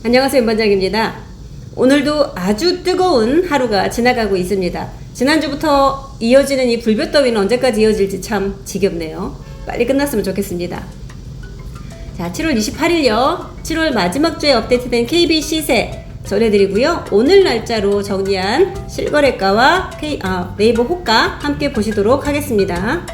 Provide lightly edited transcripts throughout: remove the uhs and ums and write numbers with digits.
안녕하세요, 임반장입니다. 오늘도 아주 뜨거운 하루가 지나가고 있습니다. 지난주부터 이어지는 이 불볕더위는 언제까지 이어질지 참 지겹네요. 빨리 끝났으면 좋겠습니다. 자, 7월 28일요 7월 마지막 주에 업데이트된 KB 시세 전해드리고요. 오늘 날짜로 정리한 실거래가와 네이버 호가 함께 보시도록 하겠습니다.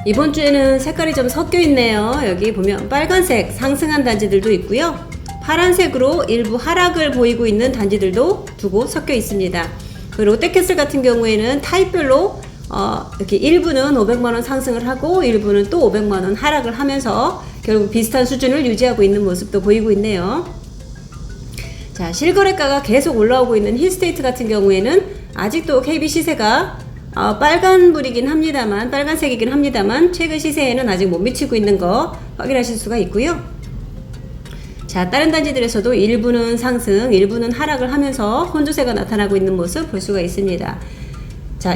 이번 주에는 색깔이 좀 섞여 있네요. 여기 보면 빨간색 상승한 단지들도 있고요. 파란색으로 일부 하락을 보이고 있는 단지들도 두고 섞여 있습니다. 그 롯데캐슬 같은 경우에는 타입별로 이렇게 일부는 500만원 상승을 하고 일부는 또 500만원 하락을 하면서 결국 비슷한 수준을 유지하고 있는 모습도 보이고 있네요. 자, 실거래가가 계속 올라오고 있는 힐스테이트 같은 경우에는 아직도 KB 시세가 빨간색이긴 합니다만 최근 시세에는 아직 못 미치고 있는 거 확인하실 수가 있고요. 자, 다른 단지들에서도 일부는 상승, 일부는 하락을 하면서 혼조세가 나타나고 있는 모습 볼 수가 있습니다. 자,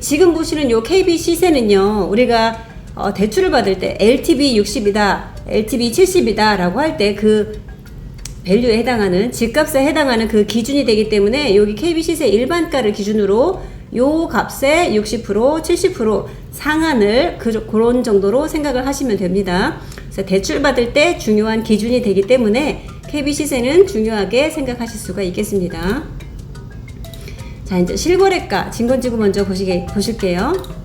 지금 보시는 요 KB 시세는요, 우리가 대출을 받을 때 LTV 60이다, LTV 70이다 라고 할 때 그 밸류에 해당하는, 집값에 해당하는 그 기준이 되기 때문에 여기 KB 시세 일반가를 기준으로 요 값의 60%, 70% 상한을 그런 정도로 생각을 하시면 됩니다. 그래서 대출 받을 때 중요한 기준이 되기 때문에 KB 시세는 중요하게 생각하실 수가 있겠습니다. 자, 이제 실거래가 진건지구 먼저 보실게요.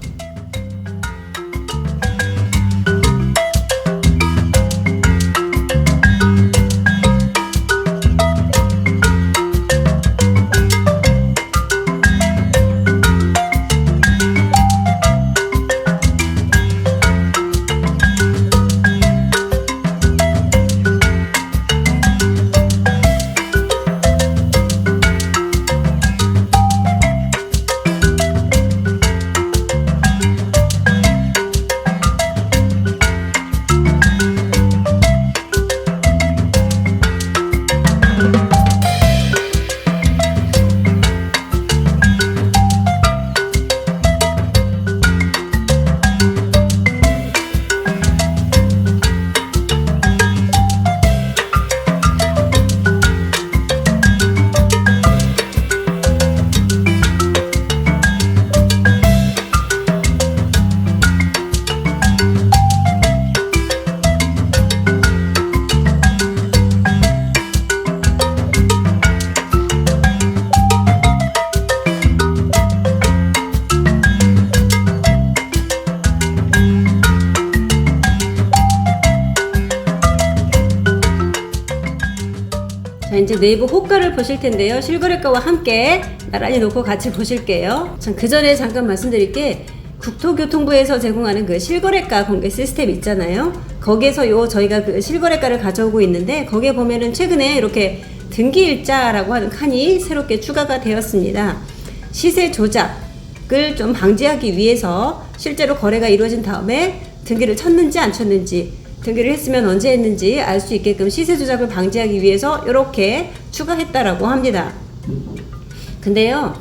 자, 이제 네이버 호가를 보실 텐데요. 실거래가와 함께 나란히 놓고 같이 보실게요. 그 전에 잠깐 말씀드릴 게 국토교통부에서 제공하는 그 실거래가 공개 시스템 있잖아요. 거기에서 저희가 그 실거래가를 가져오고 있는데 거기에 보면은 최근에 이렇게 등기일자라고 하는 칸이 새롭게 추가가 되었습니다. 시세 조작을 좀 방지하기 위해서 실제로 거래가 이루어진 다음에 등기를 쳤는지 안 쳤는지, 등기를 했으면 언제 했는지 알 수 있게끔 시세 조작을 방지하기 위해서 이렇게 추가했다라고 합니다. 근데요,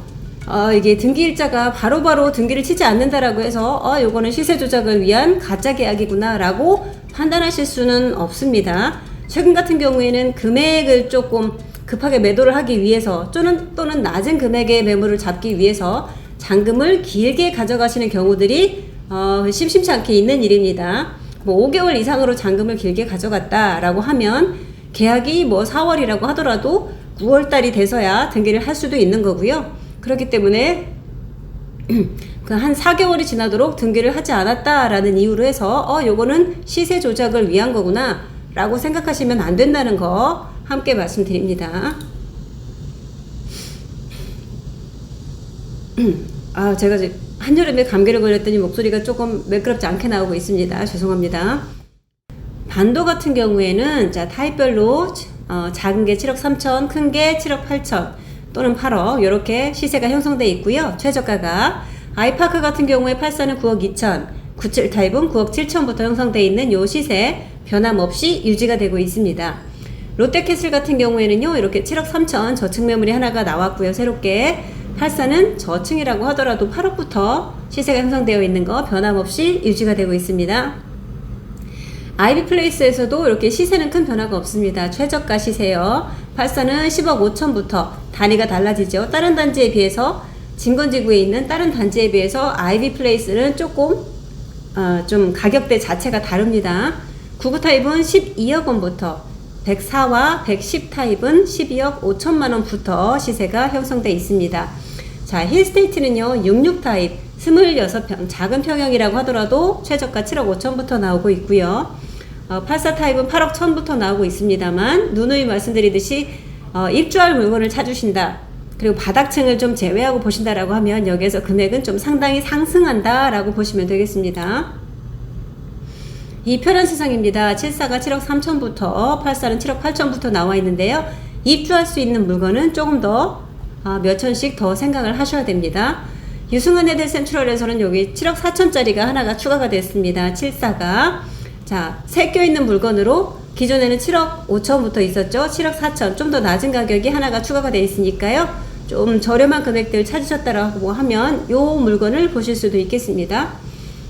이게 등기일자가 바로바로 등기를 치지 않는다라고 해서 요거는 시세 조작을 위한 가짜 계약이구나 라고 판단하실 수는 없습니다. 최근 같은 경우에는 금액을 조금 급하게 매도를 하기 위해서 또는 낮은 금액의 매물을 잡기 위해서 잔금을 길게 가져가시는 경우들이 심심치 않게 있는 일입니다. 뭐 5개월 이상으로 잔금을 길게 가져갔다라고 하면 계약이 뭐 4월이라고 하더라도 9월달이 돼서야 등기를 할 수도 있는 거고요. 그렇기 때문에 그 한 4개월이 지나도록 등기를 하지 않았다라는 이유로 해서 요거는 시세 조작을 위한 거구나 라고 생각하시면 안 된다는 거 함께 말씀드립니다. 제가 한여름에 감기를 걸렸더니 목소리가 조금 매끄럽지 않게 나오고 있습니다. 죄송합니다. 반도 같은 경우에는 자 타입별로 작은 게 7억 3천, 큰 게 7억 8천 또는 8억 이렇게 시세가 형성되어 있고요. 최저가가 아이파크 같은 경우에 84는 9억 2천, 97 타입은 9억 7천부터 형성되어 있는 요 시세 변함없이 유지가 되고 있습니다. 롯데캐슬 같은 경우에는요 이렇게 7억 3천 저층 매물이 하나가 나왔고요. 새롭게 84는 저층이라고 하더라도 8억부터 시세가 형성되어 있는 거 변함없이 유지가 되고 있습니다. 아이비플레이스에서도 이렇게 시세는 큰 변화가 없습니다. 최저가 시세요. 84는 10억 5천부터 단위가 달라지죠. 다른 단지에 비해서 진건지구에 있는 다른 단지에 비해서 아이비플레이스는 조금 좀 가격대 자체가 다릅니다. 99 타입은 12억 원부터 104와 110 타입은 12억 5천만 원부터 시세가 형성되어 있습니다. 자, 힐스테이트는요 66 타입 26평 작은 평형이라고 하더라도 최저가 7억 5천부터 나오고 있고요. 84 타입은 8억 1천부터 나오고 있습니다만 누누이 말씀드리듯이 입주할 물건을 찾으신다. 그리고 바닥층을 좀 제외하고 보신다라고 하면 여기에서 금액은 좀 상당히 상승한다 라고 보시면 되겠습니다. 이 편한 세상입니다. 74가 7억 3천부터 84는 7억 8천부터 나와 있는데요. 입주할 수 있는 물건은 조금 더 몇 천씩 더 생각을 하셔야 됩니다. 유승한 에덴 센트럴에서는 여기 7억 4천짜리가 하나가 추가가 됐습니다. 74가 자 섞여 있는 물건으로 기존에는 7억 5천부터 있었죠. 7억 4천 좀 더 낮은 가격이 하나가 추가가 되어 있으니까요. 좀 저렴한 금액들 찾으셨다라고 하면 요 물건을 보실 수도 있겠습니다.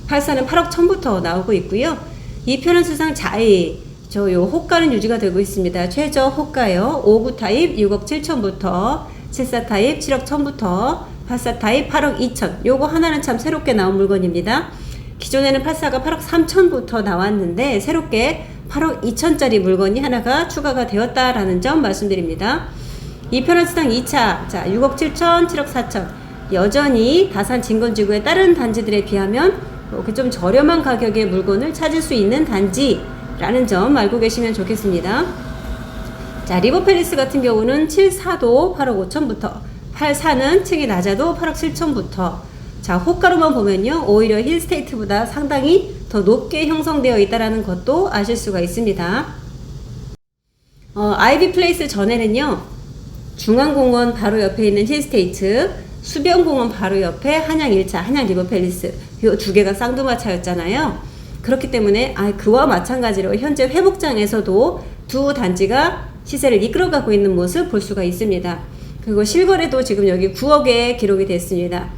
84는 8억 1천부터 나오고 있고요. 이 편한 세상 자이 요 호가는 유지가 되고 있습니다. 최저 호가요. 59 타입 6억 7천부터 74 타입 7억 1천부터 84 타입 8억 2천 요거 하나는 참 새롭게 나온 물건입니다. 기존에는 84가 8억 3천부터 나왔는데 새롭게 8억 2천짜리 물건이 하나가 추가가 되었다라는 점 말씀드립니다. 이 편한 세상 2차 자 6억 7천 7억 4천 여전히 다산 진건지구의 다른 단지들에 비하면 이렇게 좀 저렴한 가격의 물건을 찾을 수 있는 단지라는 점 알고 계시면 좋겠습니다. 자 리버팰리스 같은 경우는 74도 8억 5천부터 84는 층이 낮아도 8억 7천부터 자 호가로만 보면요 오히려 힐스테이트보다 상당히 더 높게 형성되어 있다는 것도 아실 수가 있습니다. 아이비플레이스 전에는요 중앙공원 바로 옆에 있는 힐스테이트 수변공원 바로 옆에 한양 1차 한양 리버팰리스 이 두 개가 쌍두마차였잖아요. 그렇기 때문에 그와 마찬가지로 현재 회복장에서도 두 단지가 시세를 이끌어가고 있는 모습 볼 수가 있습니다. 그리고 실거래도 지금 여기 9억에 기록이 됐습니다.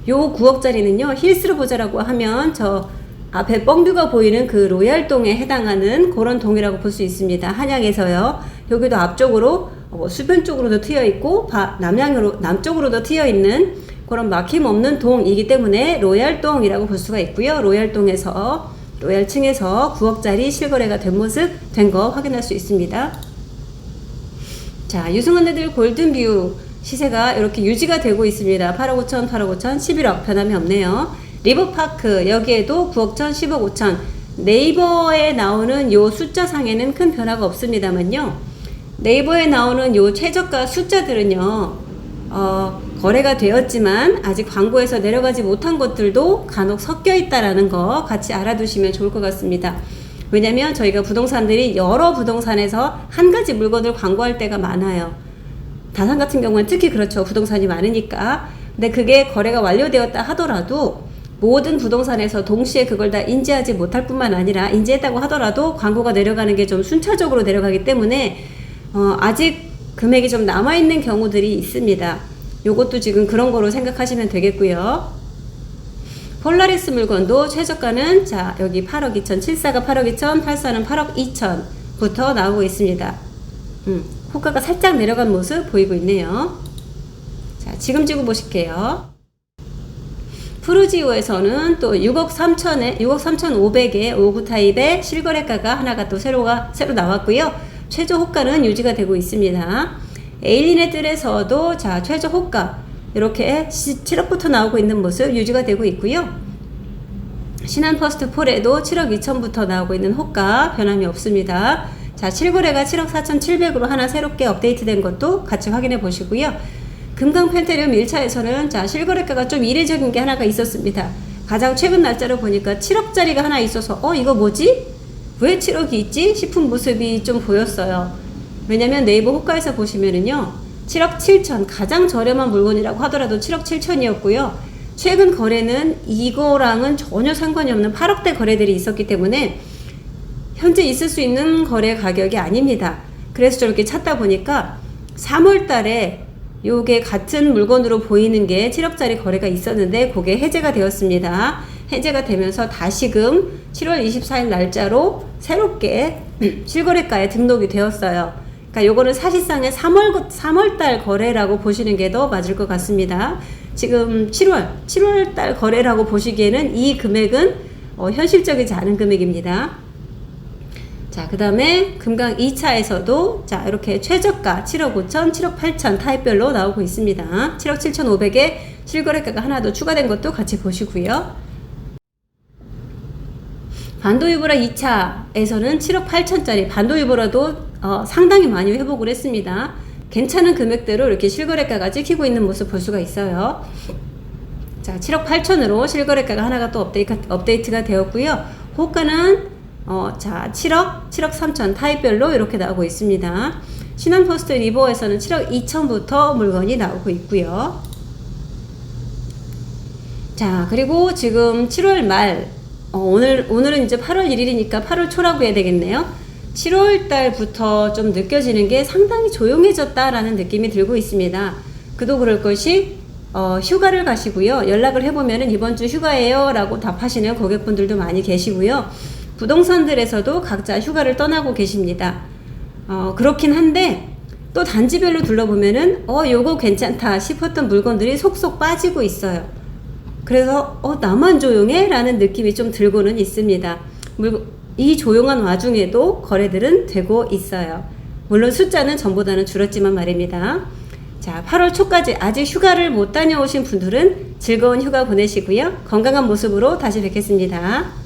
요 9억짜리는요 힐스로 보자라고 하면 저 앞에 뻥뷰가 보이는 그 로얄동에 해당하는 그런 동이라고 볼 수 있습니다. 한양에서요. 여기도 앞쪽으로 수변 쪽으로도 트여 있고 남쪽으로도 트여 있는 그런 막힘없는 동이기 때문에 로얄동이라고 볼 수가 있고요. 로얄층에서 9억짜리 실거래가 된 거 확인할 수 있습니다. 자, 유승헌네들 골든뷰 시세가 이렇게 유지가 되고 있습니다. 8억 5천, 8억 5천, 11억 변함이 없네요. 리버파크 여기에도 9억 천, 10억 5천 네이버에 나오는 요 숫자상에는 큰 변화가 없습니다만요. 네이버에 나오는 요 최저가 숫자들은요 거래가 되었지만 아직 광고에서 내려가지 못한 것들도 간혹 섞여 있다라는 거 같이 알아두시면 좋을 것 같습니다. 왜냐면 저희가 부동산들이 여러 부동산에서 한 가지 물건을 광고할 때가 많아요. 다산 같은 경우는 특히 그렇죠. 부동산이 많으니까. 근데 그게 거래가 완료되었다 하더라도 모든 부동산에서 동시에 그걸 다 인지하지 못할 뿐만 아니라 인지했다고 하더라도 광고가 내려가는 게 좀 순차적으로 내려가기 때문에 아직 금액이 좀 남아있는 경우들이 있습니다. 요것도 지금 그런 거로 생각하시면 되겠고요. 폴라리스 물건도 최저가는 자 여기 8억 2천 74가 8억 2천 84는 8억 2천 부터 나오고 있습니다. 호가가 살짝 내려간 모습 보이고 있네요. 자, 지금 찍어 보실게요. 푸르지오에서는 또 6억 3천에 6억 3,500에 5구 타입의 실거래가가 하나가 또 새로 나왔고요. 최저 호가는 유지가 되고 있습니다. 에일린의 뜰에서도 자, 최저 호가 이렇게 7억부터 나오고 있는 모습 유지가 되고 있고요. 신한 퍼스트 폴에도 7억 2천부터 나오고 있는 호가 변함이 없습니다. 자, 실거래가 7억 4,700으로 하나 새롭게 업데이트된 것도 같이 확인해 보시고요. 금강 펜테리움 1차에서는 자, 실거래가가 좀 이례적인 게 하나가 있었습니다. 가장 최근 날짜로 보니까 7억짜리가 하나 있어서 이거 뭐지? 왜 7억이 있지? 싶은 모습이 좀 보였어요. 왜냐면 네이버 호가에서 보시면은요 7억 7천 가장 저렴한 물건이라고 하더라도 7억 7천이었고요. 최근 거래는 이거랑은 전혀 상관이 없는 8억대 거래들이 있었기 때문에 현재 있을 수 있는 거래 가격이 아닙니다. 그래서 저렇게 찾다 보니까 3월 달에 요게 같은 물건으로 보이는 게 7억짜리 거래가 있었는데 그게 해제가 되었습니다. 해제가 되면서 다시금 7월 24일 날짜로 새롭게 실거래가에 등록이 되었어요. 그러니까 요거는 사실상의 3월 달 거래라고 보시는 게 더 맞을 것 같습니다. 지금 7월 달 거래라고 보시기에는 이 금액은 현실적이지 않은 금액입니다. 자, 그 다음에 금강 2차에서도 자, 이렇게 최저가 7억 5천, 7억 8천 타입별로 나오고 있습니다. 7억 7,500에 실거래가가 하나 더 추가된 것도 같이 보시고요. 반도유보라 2차에서는 7억 8천짜리 반도유보라도 상당히 많이 회복을 했습니다. 괜찮은 금액대로 이렇게 실거래가가 찍히고 있는 모습 볼 수가 있어요. 자, 7억 8천으로 실거래가가 하나가 또 업데이트가 되었고요. 호가는 자, 7억 3천 타입별로 이렇게 나오고 있습니다. 신한퍼스트 리버에서는 7억 2천부터 물건이 나오고 있고요. 자, 그리고 지금 7월 말 오늘은 이제 8월 1일이니까 8월 초라고 해야 되겠네요. 7월 달부터 좀 느껴지는 게 상당히 조용해졌다라는 느낌이 들고 있습니다. 그도 그럴 것이 휴가를 가시고요. 연락을 해보면은 이번 주 휴가예요 라고 답하시는 고객분들도 많이 계시고요. 부동산들에서도 각자 휴가를 떠나고 계십니다. 그렇긴 한데 또 단지별로 둘러보면은 요거 괜찮다 싶었던 물건들이 속속 빠지고 있어요. 그래서 나만 조용해? 라는 느낌이 좀 들고는 있습니다. 이 조용한 와중에도 거래들은 되고 있어요. 물론 숫자는 전보다는 줄었지만 말입니다. 자, 8월 초까지 아직 휴가를 못 다녀오신 분들은 즐거운 휴가 보내시고요. 건강한 모습으로 다시 뵙겠습니다.